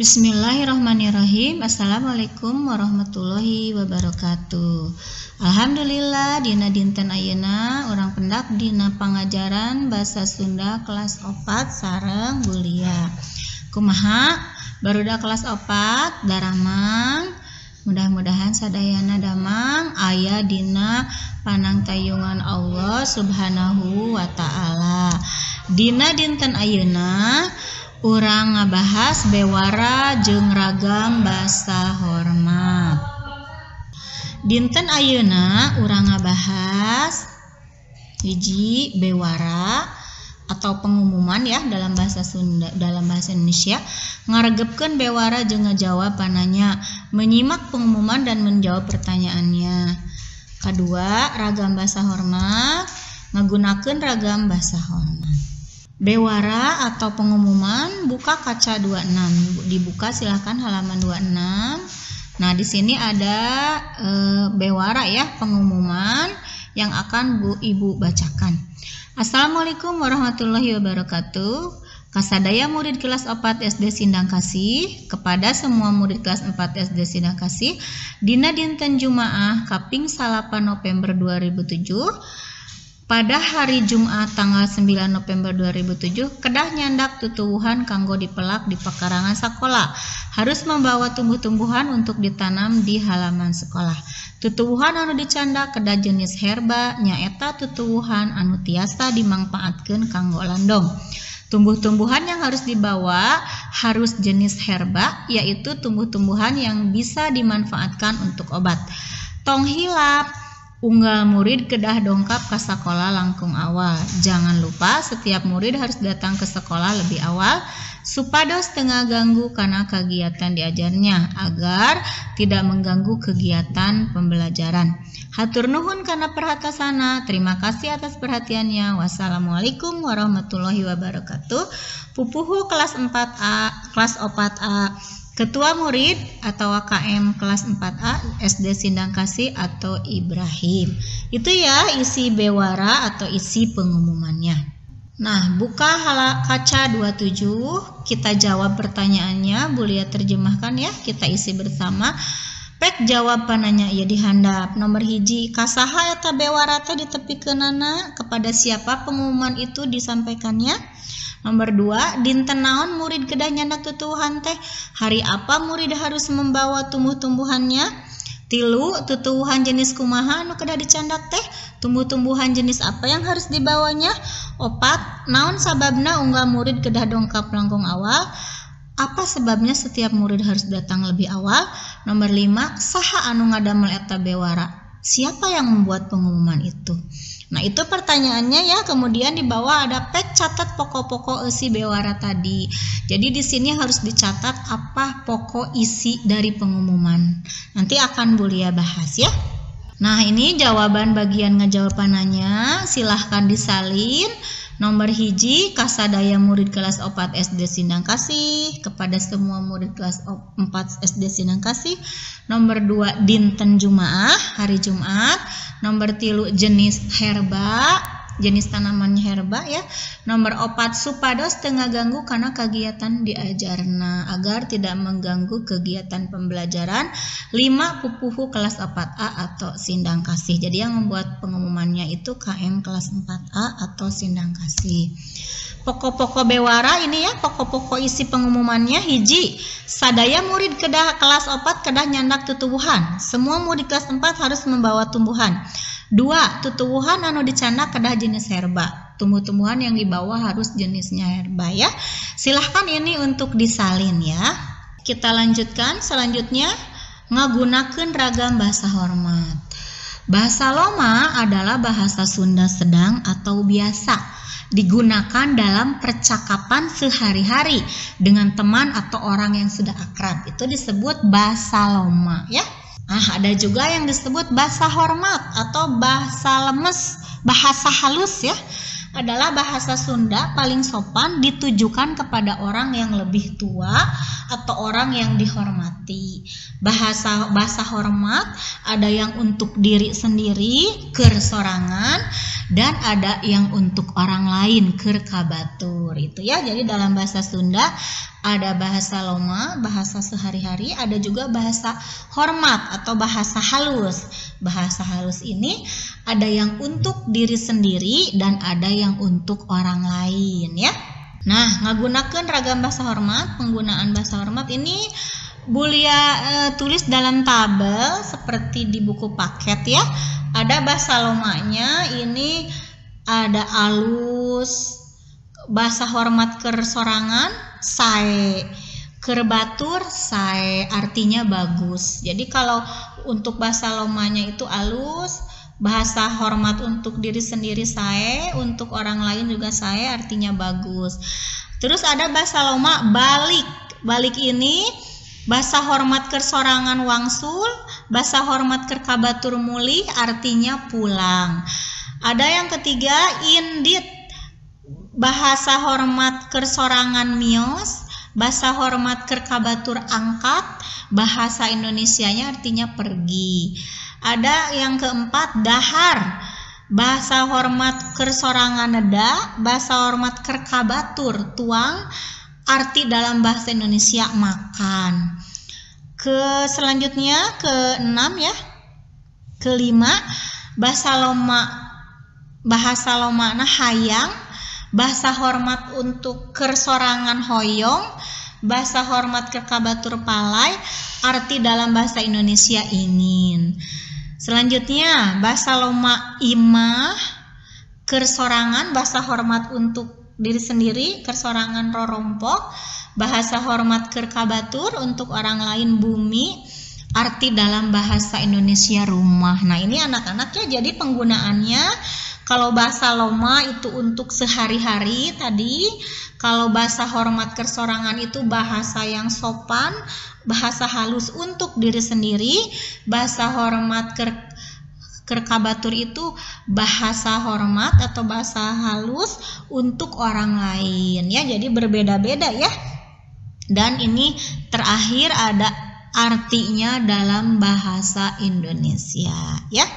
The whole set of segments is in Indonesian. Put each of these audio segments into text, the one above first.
Bismillahirrahmanirrahim. Assalamualaikum warahmatullahi wabarakatuh. Alhamdulillah dina dinten ayeuna urang pendak dina pangajaran basa Sunda kelas 4 sareng bulia. Kumaha barudak kelas 4 daramang. Mudah-mudahan sadayana damang aya dina panangtayungan Allah Subhanahu wa taala. Dina dinten ayeuna urang ngabahas bewara jeung ragam basa hormat. Dinten ayeuna urang ngabahas hiji bewara atau pengumuman ya dalam bahasa Sunda, dalam bahasa Indonesia. Ngaregepkeun bewara jeung ngajawab pananya, menyimak pengumuman dan menjawab pertanyaannya. Kedua, ragam basa hormat, ngagunakeun ragam basa hormat. Bewara atau pengumuman buka kaca 26. Dibuka silahkan halaman 26. Nah, di sini ada bewara ya, pengumuman yang akan Ibu bacakan. Assalamualaikum warahmatullahi wabarakatuh. Kasadaya murid kelas 4 SD Sindang Kasih, kepada semua murid kelas 4 SD Sindang Kasih, dina dinten Jumaah kaping 8 November 2007. Pada hari Jumat tanggal 9 November 2007, kedah nyandak tutuwuhan kanggo dipelak di pekarangan sekolah. Harus membawa tumbuh-tumbuhan untuk ditanam di halaman sekolah. Tutuwuhan anu dicandak kedah jenis herba, nyaeta tutuwuhan anu tiasa dimangpaatkeun kanggo landong. Tumbuh-tumbuhan yang harus dibawa harus jenis herba, yaitu tumbuh-tumbuhan yang bisa dimanfaatkan untuk obat. Tong hilap. Unggal murid kedah dongkap ke sekolah langkung awal. Jangan lupa setiap murid harus datang ke sekolah lebih awal supados tengah ganggu karena kegiatan diajarnya agar tidak mengganggu kegiatan pembelajaran. Hatur nuhun karena perhatasana. Terima kasih atas perhatiannya. Wassalamualaikum warahmatullahi wabarakatuh. Pupuhu kelas 4A, kelas 4A. Ketua murid atau KM kelas 4A SD Sindang Kasih atau Ibrahim. Itu ya isi bewara atau isi pengumumannya. Nah, buka kaca 27, kita jawab pertanyaannya, Bulia terjemahkan ya, kita isi bersama. Pek jawab pananya ieu dihandap. Nomor hiji, kasaha eta bewara teh ditepikeunana, kepada siapa pengumuman itu disampaikannya? Nomor 2, dinten naon murid kedah nyandak tutuwuhan teh? Hari apa murid harus membawa tumbuh-tumbuhannya? 3, tutuwuhan jenis kumaha anu kedah dicandak teh? Tumbuh-tumbuhan jenis apa yang harus dibawanya? 4, naon sababna unggal murid kedah dongkap langkung awal? Apa sebabnya setiap murid harus datang lebih awal? Nomor 5, saha anu ngadamel eta bewara? Siapa yang membuat pengumuman itu? Nah, itu pertanyaannya ya. Kemudian di bawah ada pek catat pokok-pokok isi bewara tadi. Jadi di sini harus dicatat apa pokok isi dari pengumuman. Nanti akan Bulia bahas ya. Nah, ini jawaban bagian ngejawabannya. Silahkan disalin. Nomor hiji, kasadaya murid kelas 4 SD Sindang Kasih, kepada semua murid kelas 4 SD Sindang Kasih. Nomor 2, dinten Jumaah, hari Jumat. Nomor 3, jenis herba, jenis tanamannya herba ya. Nomor 4, supados tengah ganggu karena kegiatan diajarna, agar tidak mengganggu kegiatan pembelajaran. 5, pupuhu kelas 4A atau Sindang Kasih. Jadi yang membuat pengumumannya itu KM kelas 4A atau Sindang Kasih. Pokok-pokok bewara ini ya, pokok-pokok isi pengumumannya. Hiji, sadaya murid kedah kelas 4 kedah nyandak tutuwuhan. Semua murid kelas 4 harus membawa tumbuhan. 2, tutuwuhan anu dicandak kedah jenis herba. Tumbuh-tumbuhan yang dibawa harus jenisnya herba ya. Silahkan ini untuk disalin ya. Kita lanjutkan selanjutnya, ngagunakeun ragam bahasa hormat. Bahasa Loma adalah bahasa Sunda sedang atau biasa. Digunakan dalam percakapan sehari-hari dengan teman atau orang yang sudah akrab. Itu disebut bahasa Loma ya. Nah, ada juga yang disebut bahasa hormat atau bahasa lemes, bahasa halus ya. Adalah bahasa Sunda paling sopan ditujukan kepada orang yang lebih tua atau orang yang dihormati. Bahasa hormat ada yang untuk diri sendiri, keur sorangan, dan ada yang untuk orang lain, keur kabatur itu ya. Jadi dalam bahasa Sunda ada bahasa loma, bahasa sehari-hari, ada juga bahasa hormat atau bahasa halus. Bahasa halus ini ada yang untuk diri sendiri dan ada yang untuk orang lain ya. Nah, ngagunakeun ragam bahasa hormat, penggunaan bahasa hormat ini Bulia tulis dalam tabel seperti di buku paket ya. Ada bahasa lomanya, ini ada alus, bahasa hormat keur sorangan, sae, keur batur, sae, artinya bagus. Jadi kalau untuk bahasa lomanya itu alus, bahasa hormat untuk diri sendiri sae, untuk orang lain juga sae, artinya bagus. Terus ada bahasa loma balik. Balik ini bahasa hormat keur sorangan wangsul, bahasa hormat keur kabatur mulih, artinya pulang. Ada yang ketiga indit, bahasa hormat keur sorangan mios, bahasa hormat keur kabatur angkat, bahasa Indonesianya artinya pergi. Ada yang keempat dahar, bahasa hormat keur sorangan neda, bahasa hormat keur kabatur tuang, arti dalam bahasa Indonesia makan. Selanjutnya ke-6 ya. Kelima, bahasa loma na hayang, bahasa hormat untuk keur sorangan hoyong, bahasa hormat keur kabatur palai, arti dalam bahasa Indonesia ingin. Selanjutnya, bahasa loma imah, keur sorangan, bahasa hormat untuk diri sendiri, keur sorangan rorompok, bahasa hormat keur kabatur untuk orang lain bumi, arti dalam bahasa Indonesia rumah. Nah, ini anak-anak ya, jadi penggunaannya kalau bahasa loma itu untuk sehari-hari tadi, kalau bahasa hormat keur sorangan itu bahasa yang sopan, bahasa halus untuk diri sendiri, bahasa hormat keur kabatur itu bahasa hormat atau bahasa halus untuk orang lain ya. Jadi berbeda-beda ya. Dan ini terakhir ada artinya dalam bahasa Indonesia ya.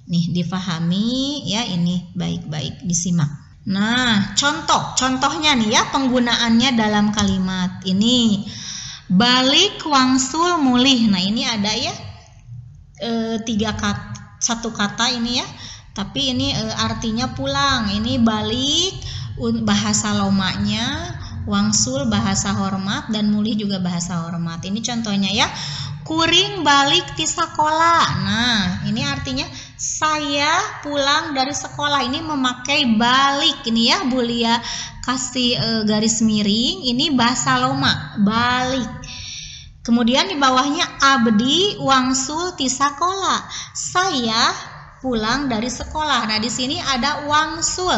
Nih difahami ya, ini baik-baik disimak. Nah, contohnya nih ya, penggunaannya dalam kalimat ini. Balik, wangsul, mulih. Nah, ini ada ya satu kata ini ya, tapi ini artinya pulang. Ini balik bahasa lomanya, wangsul bahasa hormat, dan mulih juga bahasa hormat. Ini contohnya ya, kuring balik ti sekolah. Nah, ini artinya saya pulang dari sekolah. Ini memakai balik ini ya, Bulia kasih garis miring. Ini bahasa loma, balik. Kemudian di bawahnya abdi wangsul ti sekolah. Saya pulang dari sekolah. Nah, di sini ada wangsul.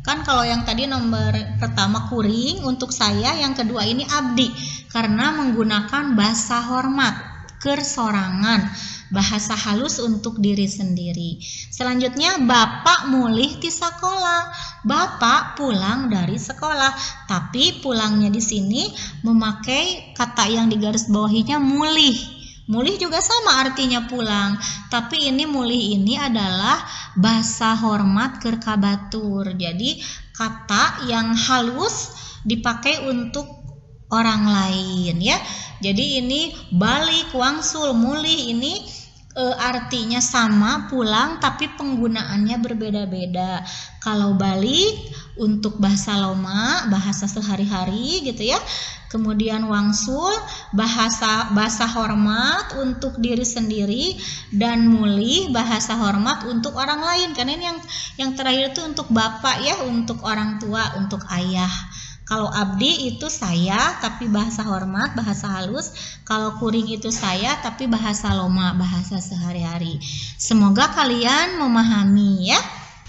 Kan kalau yang tadi nomor pertama kuring untuk saya, yang kedua ini abdi karena menggunakan bahasa hormat, keur sorangan, bahasa halus untuk diri sendiri. Selanjutnya bapak mulih ti sekolah. Bapak pulang dari sekolah, tapi pulangnya di sini memakai kata yang di garis bawahinya mulih. Mulih juga sama artinya pulang, tapi ini mulih ini adalah bahasa hormat keur kabatur. Jadi kata yang halus dipakai untuk orang lain ya. Jadi ini balik, wangsul, mulih ini artinya sama, pulang, tapi penggunaannya berbeda-beda. Kalau balik untuk bahasa loma, bahasa sehari-hari gitu ya. Kemudian wangsul bahasa hormat untuk diri sendiri, dan mulih bahasa hormat untuk orang lain. Karena ini yang terakhir itu untuk bapak ya, untuk orang tua, untuk ayah. Kalau abdi itu saya tapi bahasa hormat, bahasa halus. Kalau kuring itu saya tapi bahasa loma, bahasa sehari-hari. Semoga kalian memahami ya.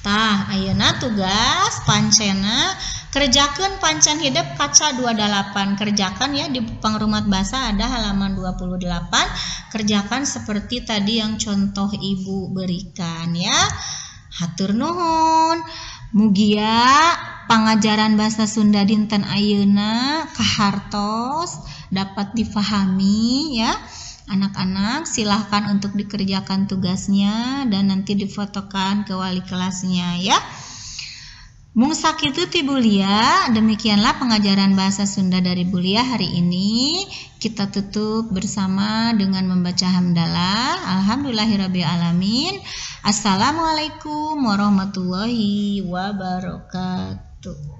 Tah, ayeuna tugas pancena kerjakan pancen hidup kaca 28. Kerjakan ya, di pangrumat bahasa ada halaman 28. Kerjakan seperti tadi yang contoh ibu berikan ya. Hatur nuhun. Mugia pangajaran bahasa Sunda dinten ayeuna kahartos dapat difahami ya. Anak-anak silahkan untuk dikerjakan tugasnya dan nanti difotokan ke wali kelasnya ya. Mung sakitu ti Bulia, demikianlah pengajaran bahasa Sunda dari Bulia hari ini. Kita tutup bersama dengan membaca hamdalah. Alhamdulillahirabbil alamin. Assalamualaikum warahmatullahi wabarakatuh.